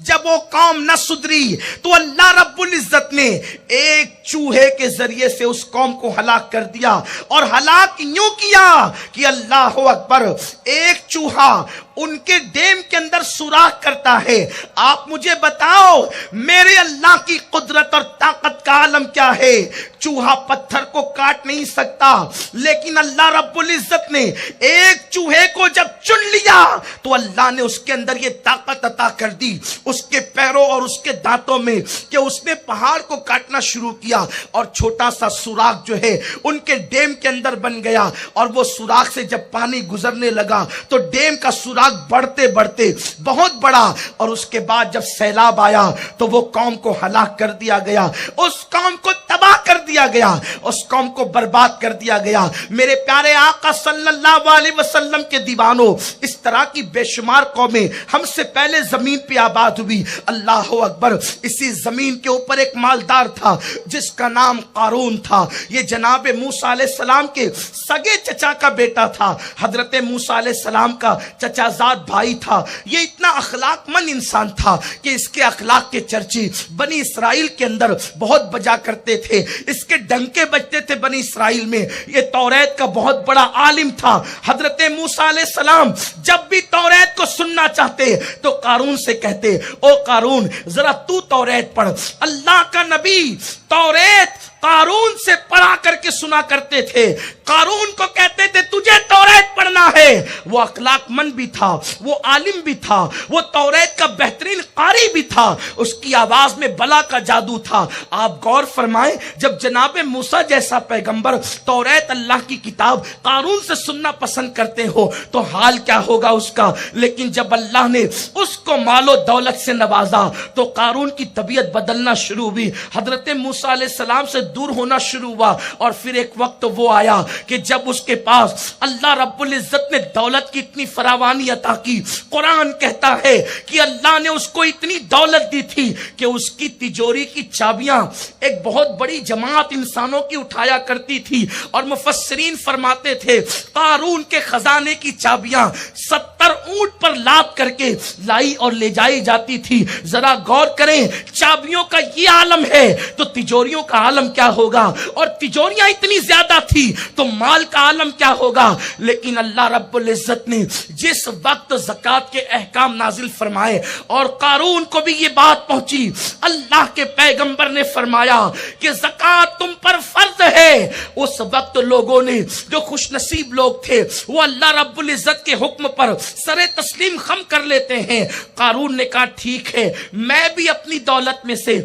جب وہ قوم نہ سدھری تو اللہ رب العزت نے ایک چوہے کے ذریعے سے اس قوم کو ہلاک کر دیا، اور ہلاک یوں کیا کہ اللہ اکبر، ایک چوہا ان کے ڈیم کے اندر سوراخ کرتا ہے۔ آپ مجھے بتاؤ میرے اللہ کی قدرت اور طاقت کا عالم کیا ہے؟ چوہا پتھر کو کاٹ نہیں سکتا، لیکن اللہ رب العزت نے ایک چوہے کو جب چن لیا تو اللہ نے اس کے اندر یہ طاقت عطا کر دی اس کے پیروں اور اس کے دانتوں میں کہ اس نے پہاڑ کو کاٹنا شروع کیا، اور چھوٹا سا سوراخ جو ہے ان کے ڈیم کے اندر بن گیا، اور وہ سوراخ سے جب پانی گزرنے لگا تو ڈیم کا سوراخ بڑھتے بڑھتے بہت بڑا، اور اس کے بعد جب سیلاب آیا تو وہ قوم کو ہلاک کر دیا گیا، اس قوم کو تباہ کر دیا گیا، اس قوم کو برباد کر دیا گیا۔ میرے پیارے آقا صلی اللہ علیہ وسلم کے دیوانوں، اس طرح کی بے شمار قومیں ہم سے پہلے زمین پہ آباد ہوئی۔ اللہ اکبر، اسی زمین کے اوپر ایک مالدار تھا جس کا نام قارون تھا۔ یہ جناب موسیٰ علیہ السلام کے سگے چچا کا بیٹا تھا، حضرت موسیٰ علیہ السلام کا چچا زاد بھائی تھا۔ یہ اتنا اخلاق مند انسان تھا کہ اس کے اخلاق کے چرچے بنی اسرائیل کے اندر بہت بجا کرتے تھے، اس کے ڈنکے بجتے تھے بنی اسرائیل میں۔ یہ توریت کا بہت بڑا عالم تھا۔ حضرت موسیٰ علیہ السلام جب بھی توریت کو سننا چاہتے تو قارون سے کہتے، او قارون ذرا تو توریت پڑھ۔ اللہ کا نبی توریت قارون سے پڑھا کر کے سنا کرتے تھے۔ قارون کو کہتے تھے تجھے توریت پڑھنا ہے۔ وہ اخلاق مند بھی تھا، وہ عالم بھی تھا، وہ توریت کا بہترین قاری بھی تھا، اس کی آواز میں بلا کا جادو تھا۔ آپ غور فرمائیں، جب جناب موسیٰ جیسا پیغمبر توریت اللہ کی کتاب قارون سے سننا پسند کرتے ہو تو حال کیا ہوگا اس کا۔ لیکن جب اللہ نے اس کو مال و دولت سے نوازا تو قارون کی طبیعت بدلنا شروع ہوئی، حضرت موسیٰ علیہ السلام سے دور ہونا شروع ہوا، اور پھر ایک وقت وہ آیا کہ جب اس کے پاس اللہ رب العزت نے دولت کی اتنی فراوانی عطا کی۔ قرآن کہتا ہے کہ اللہ نے اس کو اتنی دولت دی تھی کہ اس کی تجوری کی چابیاں ایک بہت بڑی جماعت انسانوں کی اٹھایا کرتی تھی، اور مفسرین فرماتے تھے قارون کے خزانے کی چابیاں 70 اونٹ پر لاد کر کے لائی اور لے جائی جاتی تھی۔ ذرا غور کریں، چابیوں کا یہ عالم ہے تو تجوریوں کا عالم کیا ہوگا، اور تجوریاں اتنی زیادہ تھی تو مال کا عالم کیا ہوگا۔ لیکن اللہ رب العزت نے جس وقت زکوٰۃ کے احکام نازل فرمائے اور قارون کو بھی یہ بات پہنچی، اللہ کے پیغمبر نے فرمایا کہ زکوٰۃ تم پر فرض ہے، اس وقت لوگوں نے، جو خوش نصیب لوگ تھے، وہ اللہ رب العزت کے حکم پر سر تسلیم خم کر لیتے ہیں۔ قارون نے کہا ٹھیک ہے، میں بھی اپنی دولت میں سے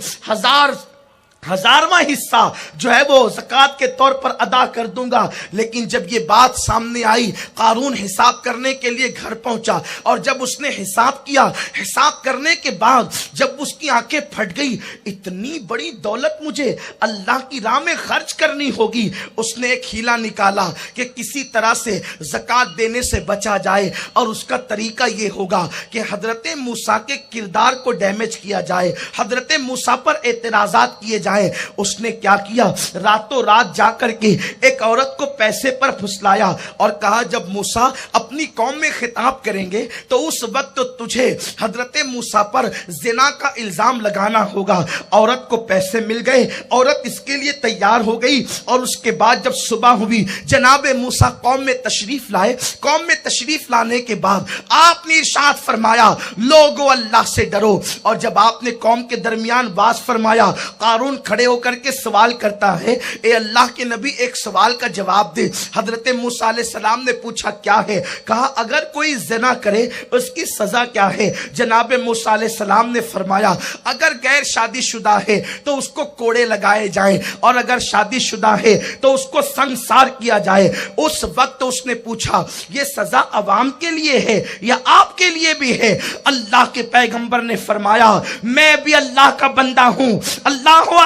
ہزارواں حصہ جو ہے وہ زکوٰۃ کے طور پر ادا کر دوں گا۔ لیکن جب یہ بات سامنے آئی، قارون حساب کرنے کے لیے گھر پہنچا، اور جب اس نے حساب کیا، حساب کرنے کے بعد جب اس کی آنکھیں پھٹ گئی، اتنی بڑی دولت مجھے اللہ کی راہ میں خرچ کرنی ہوگی۔ اس نے ایک ہیلا نکالا کہ کسی طرح سے زکوٰۃ دینے سے بچا جائے، اور اس کا طریقہ یہ ہوگا کہ حضرت موسیٰ کے کردار کو ڈیمیج کیا جائے، حضرت موسیٰ پر اعتراضات کیے جائیں۔ اس نے کیا کیا، راتوں رات جا کر کے ایک عورت کو پیسے پر پھسلایا اور کہا جب موسیٰ اپنی قوم میں خطاب کریں گے تو اس وقت تجھے حضرت موسیٰ پر زنا کا الزام لگانا ہوگا۔ عورت کو پیسے مل گئے، عورت اس کے لیے تیار ہو گئی، اور اس کے بعد جب صبح ہوئی، جناب موسیٰ قوم میں تشریف لائے۔ قوم میں تشریف لانے کے بعد آپ نے ارشاد فرمایا لوگو اللہ سے ڈرو، اور جب آپ نے قوم کے درمیان باز فرمایا، قارون کھڑے ہو کر کے سوال کرتا ہے، اے اللہ کے نبی ایک سوال کا جواب دے۔ حضرت موسیٰ علیہ السلام نے پوچھا کیا ہے؟ کہا اگر کوئی زنا کرے اس کی سزا کیا ہے؟ جناب موسیٰ علیہ السلام نے فرمایا اگر غیر شادی شدہ ہے تو اس کو کوڑے لگائے جائیں، اور اگر شادی شدہ ہے تو اس کو سنسار کیا جائے۔ اس وقت اس نے پوچھا یہ سزا عوام کے لیے ہے یا آپ کے لیے بھی ہے؟ اللہ کے پیغمبر نے فرمایا میں بھی اللہ کا بندہ ہوں، اللہ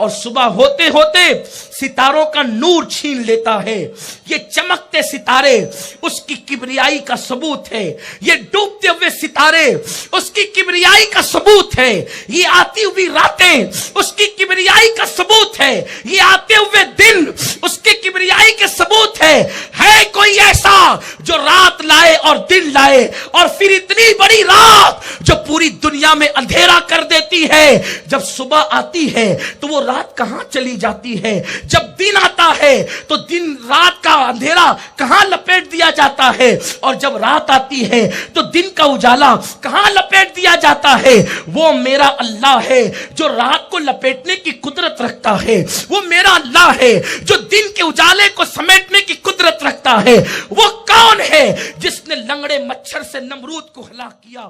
اور صبح ہوتے ہوتے ستاروں کا نور چھین لیتا ہے. یہ چمکتے ستارے اس کی کبریائی کا ثبوت ہے. یہ ڈوبتے ہوئے ستارے اس کی کبریائی کا ثبوت ہے. یہ آتی ہوئی راتیں اس کی کبریائی کا ثبوت ہے. یہ آتے ہوئے دن اس کی کبریائی کے ثبوت ہے. ہے کوئی ایسا جو رات لائے اور دن لائے اور پھر اتنی بڑی رات جو پوری دنیا میں اندھیرا کر دیتی ہے؟ جب صبح آتی ہے تو وہ رات کہاں چلی جاتی ہے؟ جب دن آتا ہے تو دن رات کا اندھیرا کہاں لپیٹ دیا جاتا ہے؟ اور جب رات آتی ہے تو دن کا اجالا کہاں لپیٹ دیا جاتا ہے؟ وہ میرا اللہ ہے جو رات کو لپیٹنے کی قدرت رکھتا ہے. وہ میرا اللہ ہے جو دن کے اجالے کو سمیٹنے کی قدرت رکھتا ہے. وہ کون ہے جس نے لنگڑے مچھر سے نمرود کو ہلاک کیا؟